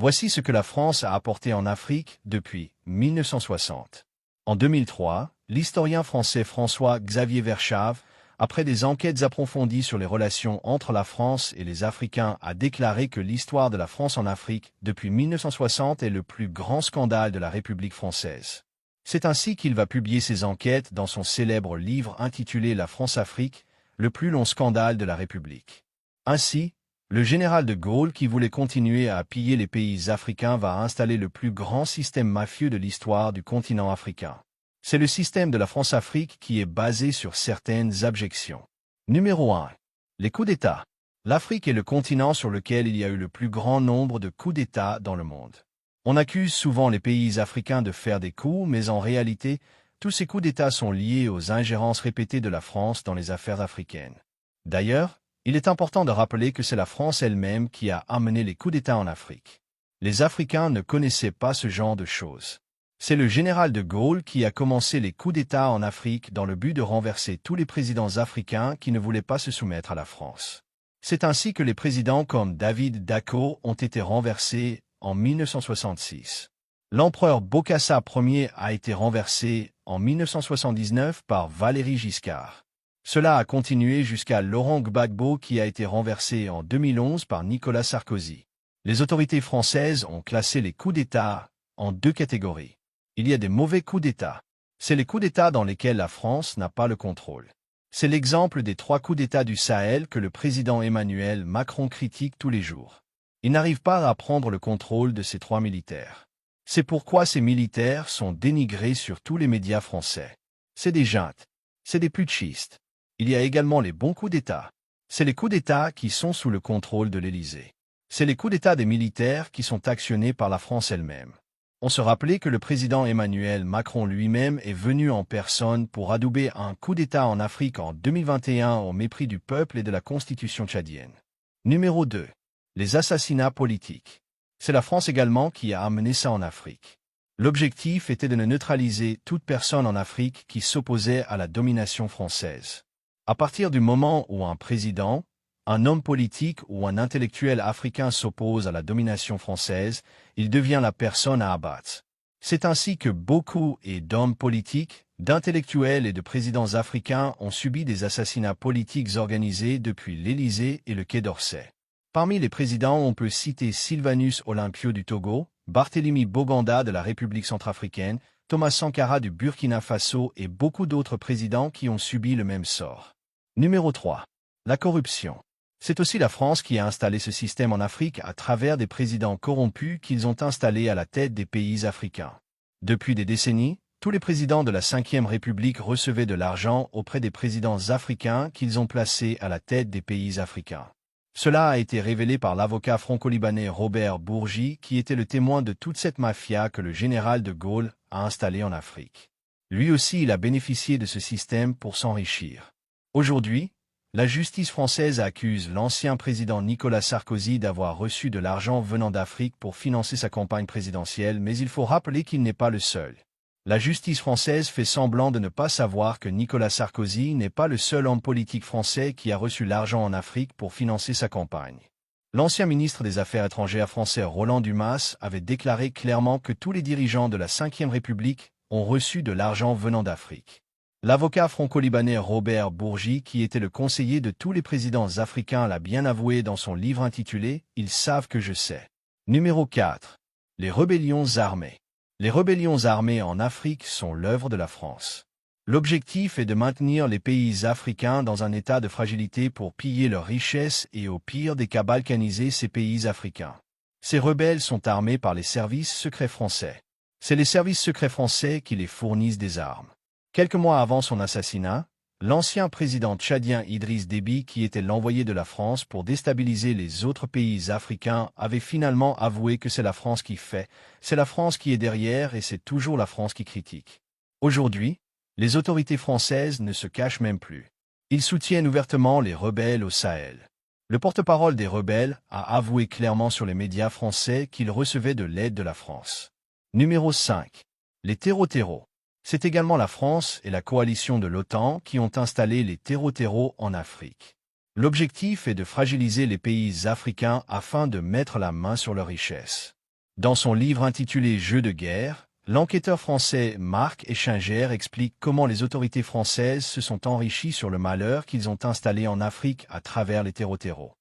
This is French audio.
Voici ce que la France a apporté en Afrique depuis 1960. En 2003, l'historien français François-Xavier Verschave, après des enquêtes approfondies sur les relations entre la France et les Africains, a déclaré que l'histoire de la France en Afrique depuis 1960 est le plus grand scandale de la République française. C'est ainsi qu'il va publier ses enquêtes dans son célèbre livre intitulé La France-Afrique, le plus long scandale de la République. Ainsi, le général de Gaulle, qui voulait continuer à piller les pays africains, va installer le plus grand système mafieux de l'histoire du continent africain. C'est le système de la France-Afrique qui est basé sur certaines objections. Numéro 1. Les coups d'État. L'Afrique est le continent sur lequel il y a eu le plus grand nombre de coups d'État dans le monde. On accuse souvent les pays africains de faire des coups, mais en réalité, tous ces coups d'État sont liés aux ingérences répétées de la France dans les affaires africaines. D'ailleurs, il est important de rappeler que c'est la France elle-même qui a amené les coups d'État en Afrique. Les Africains ne connaissaient pas ce genre de choses. C'est le général de Gaulle qui a commencé les coups d'État en Afrique dans le but de renverser tous les présidents africains qui ne voulaient pas se soumettre à la France. C'est ainsi que les présidents comme David Dacko ont été renversés en 1966. L'empereur Bokassa Ier a été renversé en 1979 par Valéry Giscard. Cela a continué jusqu'à Laurent Gbagbo qui a été renversé en 2011 par Nicolas Sarkozy. Les autorités françaises ont classé les coups d'État en deux catégories. Il y a des mauvais coups d'État. C'est les coups d'État dans lesquels la France n'a pas le contrôle. C'est l'exemple des 3 coups d'État du Sahel que le président Emmanuel Macron critique tous les jours. Il n'arrive pas à prendre le contrôle de ces 3 militaires. C'est pourquoi ces militaires sont dénigrés sur tous les médias français. C'est des juntes. C'est des putschistes. Il y a également les bons coups d'État. C'est les coups d'État qui sont sous le contrôle de l'Élysée. C'est les coups d'État des militaires qui sont actionnés par la France elle-même. On se rappelait que le président Emmanuel Macron lui-même est venu en personne pour adouber un coup d'État en Afrique en 2021 au mépris du peuple et de la constitution tchadienne. Numéro 2. Les assassinats politiques. C'est la France également qui a amené ça en Afrique. L'objectif était de neutraliser toute personne en Afrique qui s'opposait à la domination française. À partir du moment où un président, un homme politique ou un intellectuel africain s'oppose à la domination française, il devient la personne à abattre. C'est ainsi que beaucoup d'hommes politiques, d'intellectuels et de présidents africains ont subi des assassinats politiques organisés depuis l'Élysée et le Quai d'Orsay. Parmi les présidents, on peut citer Sylvanus Olympio du Togo, Barthélemy Boganda de la République centrafricaine, Thomas Sankara du Burkina Faso et beaucoup d'autres présidents qui ont subi le même sort. Numéro 3. La corruption. C'est aussi la France qui a installé ce système en Afrique à travers des présidents corrompus qu'ils ont installés à la tête des pays africains. Depuis des décennies, tous les présidents de la Ve République recevaient de l'argent auprès des présidents africains qu'ils ont placés à la tête des pays africains. Cela a été révélé par l'avocat franco-libanais Robert Bourgi, qui était le témoin de toute cette mafia que le général de Gaulle a installée en Afrique. Lui aussi, il a bénéficié de ce système pour s'enrichir. Aujourd'hui, la justice française accuse l'ancien président Nicolas Sarkozy d'avoir reçu de l'argent venant d'Afrique pour financer sa campagne présidentielle, mais il faut rappeler qu'il n'est pas le seul. La justice française fait semblant de ne pas savoir que Nicolas Sarkozy n'est pas le seul homme politique français qui a reçu l'argent en Afrique pour financer sa campagne. L'ancien ministre des Affaires étrangères français Roland Dumas avait déclaré clairement que tous les dirigeants de la Ve République ont reçu de l'argent venant d'Afrique. L'avocat franco-libanais Robert Bourgi, qui était le conseiller de tous les présidents africains, l'a bien avoué dans son livre intitulé « Ils savent que je sais ». Numéro 4. Les rébellions armées. Les rébellions armées en Afrique sont l'œuvre de la France. L'objectif est de maintenir les pays africains dans un état de fragilité pour piller leurs richesses et au pire des cas balkaniser ces pays africains. Ces rebelles sont armés par les services secrets français. C'est les services secrets français qui les fournissent des armes. Quelques mois avant son assassinat, l'ancien président tchadien Idriss Déby, qui était l'envoyé de la France pour déstabiliser les autres pays africains, avait finalement avoué que c'est la France qui fait, c'est la France qui est derrière et c'est toujours la France qui critique. Aujourd'hui, les autorités françaises ne se cachent même plus. Ils soutiennent ouvertement les rebelles au Sahel. Le porte-parole des rebelles a avoué clairement sur les médias français qu'il recevait de l'aide de la France. Numéro 5. Les terreaux. C'est également la France et la coalition de l'OTAN qui ont installé les terreaux en Afrique. L'objectif est de fragiliser les pays africains afin de mettre la main sur leurs richesses. Dans son livre intitulé Jeux de guerre, l'enquêteur français Marc Eschinger explique comment les autorités françaises se sont enrichies sur le malheur qu'ils ont installé en Afrique à travers les terreaux.